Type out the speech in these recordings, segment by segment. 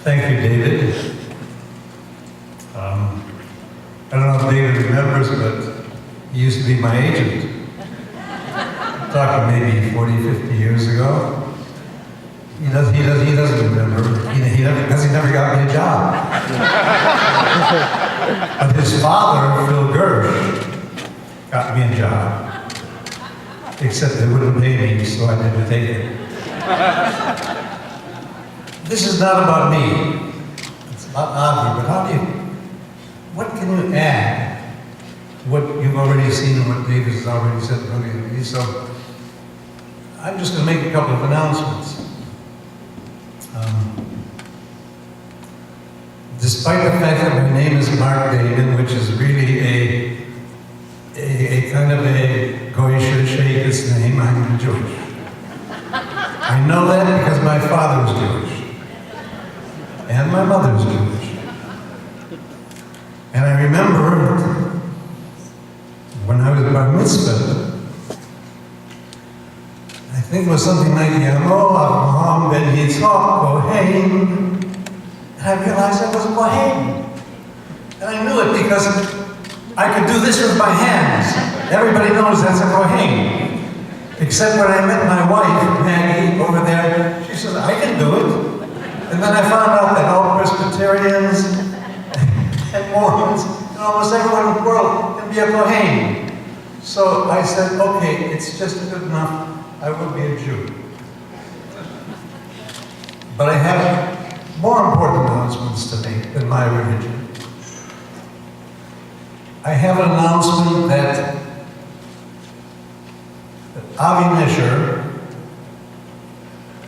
Thank you, David. I don't know if David remembers, but he used to be my agent. I'm talking maybe 40, 50 years ago. He doesn't remember, because he never got me a job. But his father, Phil Gersh, got me a job. Except they wouldn't pay me, so I didn't take it. This is not about me. It's about Avi, but what can you add to what you've already seen and what David has already said brilliantly? So I'm just going to make a couple of announcements. Despite the fact that my name is Mark Damon, which is really a kind of a goyish sheikh's name, I'm Jewish. I know that because my father was Jewish. And my mother was Jewish. And I remember when I was bar mitzvah, I think it was something like Yamo Avraham ben Yitzchak Kohen. And I realized I was a Kohen. And I knew it because I could do this with my hands. Everybody knows that's a Kohen. Except when I met my wife, Maggie, over there, she says, I can do it. And then I found out that all Presbyterians and Mormons and almost everyone in the world can be a Kohen. So I said, okay, it's just good enough. I will be a Jew. But I have more important announcements to make than my religion. I have an announcement that Avi Nesher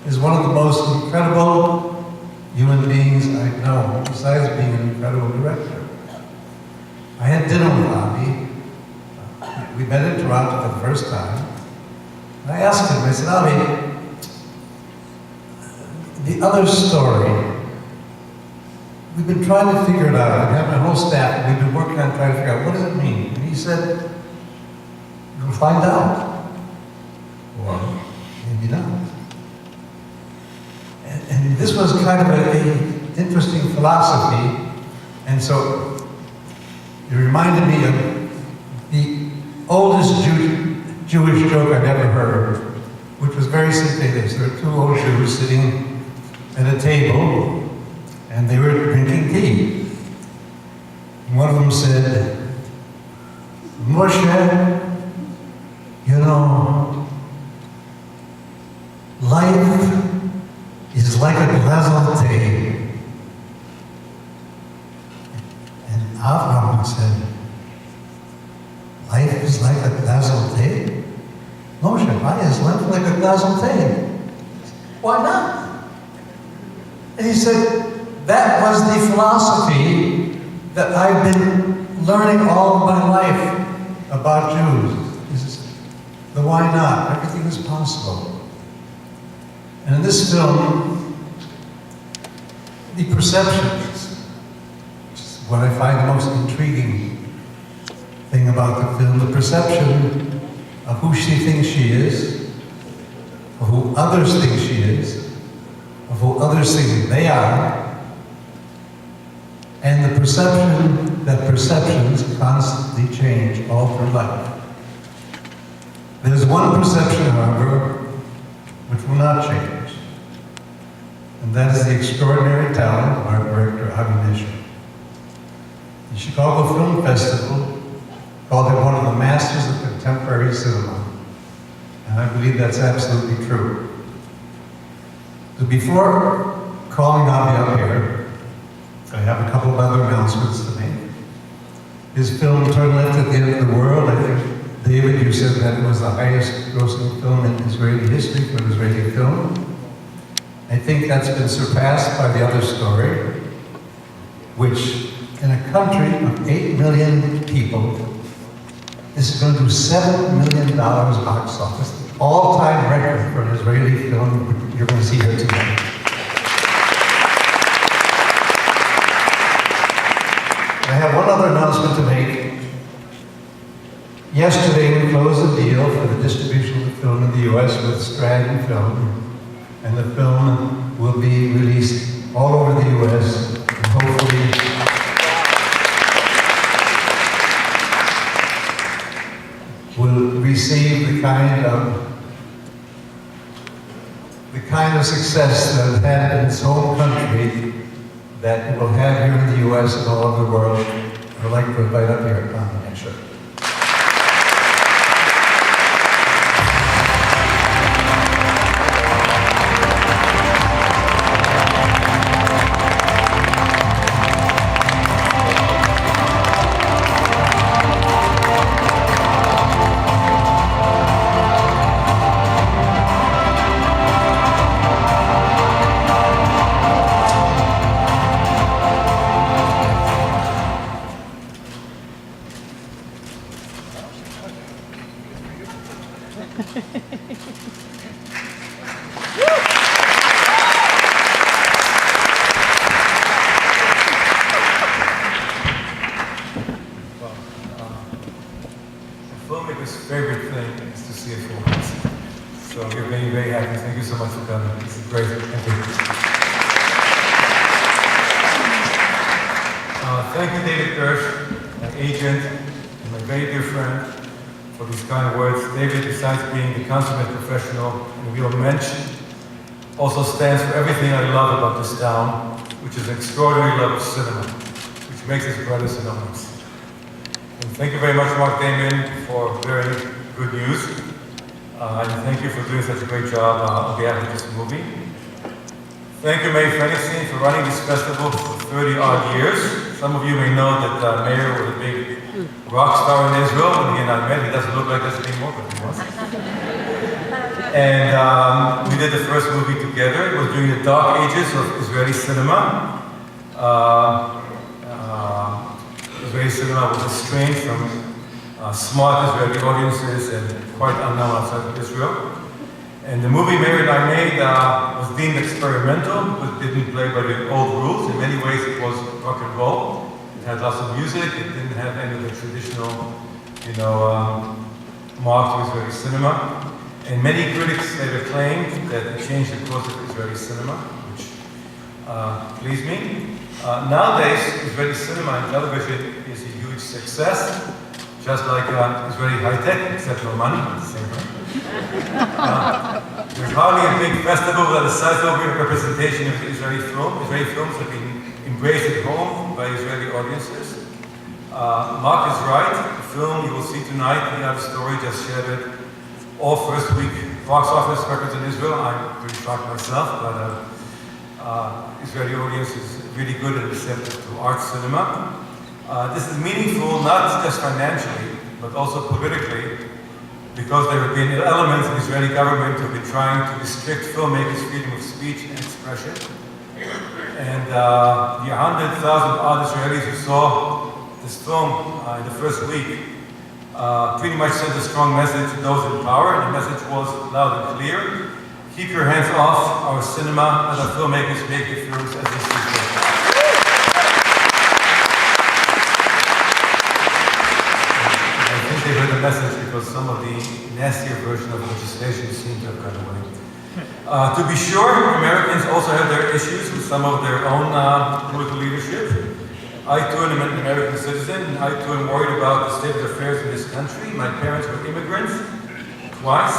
is one of the most incredible human beings I know, besides being an incredible director. I had dinner with Avi. We met in Toronto for the first time. And I asked him, I said, Avi, the other story, we've been trying to figure it out. I have my whole staff, and we've been working on trying to figure out, what does it mean? And he said, you'll find out. Or maybe not. And this was kind of an interesting philosophy. And so it reminded me of the oldest Jewish joke I've ever heard, which was very simply this. There were two old Jews sitting at a table, and they were drinking tea. And one of them said, Moshe, you know, life is like a glass of tea. And Avraham said, life is like a glass of tea? Moshe, why is life like a glass of tea? Why not? And he said, that was the philosophy that I've been learning all of my life about Jews. This is the why not. Everything is possible. And in this film, the perceptions, which is what I find the most intriguing thing about the film, the perception of who she thinks she is, of who others think she is, of who others think they are, and the perception that perceptions constantly change all through life. There's one perception, however, which will not change, and that is the extraordinary talent of our director, Avi Nesher. The Chicago Film Festival called him one of the masters of contemporary cinema, and I believe that's absolutely true. So before calling Avi up here, I have a couple of other announcements to make. His film, Turn Left at the End of the World, I think, David, you said that it was the highest grossing film in Israeli history for an Israeli film. I think that's been surpassed by the other story, which in a country of 8 million people, this is going to do $7 million box office. The all-time record for an Israeli film you're going to see here tonight. I have one other announcement to make. Yesterday, we closed a deal for the distribution of the film in the U.S. with Strand Film, and the film will be released all over the U.S. and hopefully will receive the kind of success that it had in its home country that it will have here in the U.S. and all over the world. I'd like to invite up here Avi Nesher. filmmaker's favorite thing is to see a film. So we're very, very happy. Thank you so much for coming. This is great. Thank you. Thank you, David Hirsch, my agent, and my very dear friend, for these kind words. David, besides being a consummate professional and a real mensch, also stands for everything I love about this town, which is an extraordinary love of cinema, which makes us brothers in arms. And thank you very much, Mark Damon, for very good news. And thank you for doing such a great job on behalf of this movie. Thank you, Mayor Fenixen, for running this festival for 30-odd years. Some of you may know that Mayor was a big rock star in Israel when he and I met. He doesn't look like this anymore, but he was. And we did the first movie together. It was during the dark ages of Israeli cinema. Israeli cinema was estranged from smart Israeli audiences and quite unknown outside of Israel. And the movie Mayor and I made was deemed experimental, but didn't play by the old rules. In many ways it was rock and roll. It had lots of music. It didn't have any of the traditional, mark to Israeli cinema. And many critics later claimed that it changed the course of Israeli cinema, which pleased me. Nowadays, Israeli cinema and television is a huge success, just like Israeli high-tech, except no money at the same time. There's hardly a big festival without a sizable representation of Israeli film. Israeli films have been embraced at home by Israeli audiences. Mark is right. The film you will see tonight, The Other Story, just shared it. All first week box office records in Israel. I'm pretty shocked myself, but Israeli audience is really good and receptive to art cinema. This is meaningful not just financially, but also politically, because there have been elements of the Israeli government who have been trying to restrict filmmakers' freedom of speech and expression. And the 100,000 odd Israelis who saw this film in the first week pretty much sent a strong message to those in power, and the message was loud and clear: keep your hands off our cinema and our filmmakers make the films as they see fit. I think they heard the message because some of the nastier version of legislation seemed to have gone away. To be sure, Americans also have their issues with some of their own political leadership. I too am an American citizen, and I too am worried about the state of affairs in this country. My parents were immigrants, twice,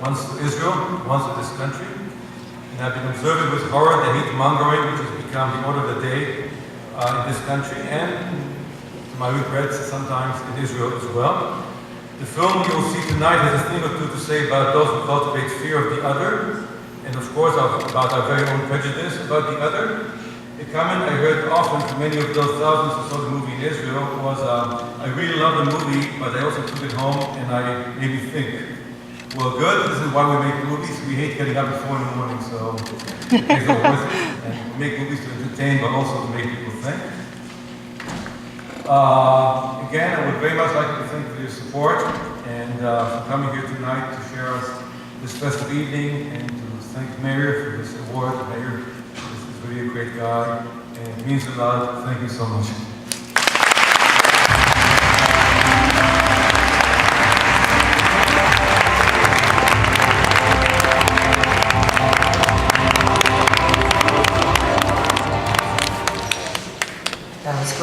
once to Israel, once to this country. And I've been observing with horror the hate mongering which has become the order of the day in this country, and to my regrets, sometimes in Israel as well. The film you will see tonight has a thing or two to say about those who cultivate fear of the other, and of course about our very own prejudice about the other. A comment I heard often from many of those thousands who saw the movie in Israel was, I really love the movie, but I also took it home and I made me think. Well, good, this is why we make movies. We hate getting up at 4 in the morning, so it makes it worth it. And we make movies to entertain, but also to make people think. Again, I would very much like to thank you for your support and for coming here tonight to share us this festive evening, and to thank the Mayor for this award. The Mayor is really a great guy, and it means a lot. Thank you so much. That was great.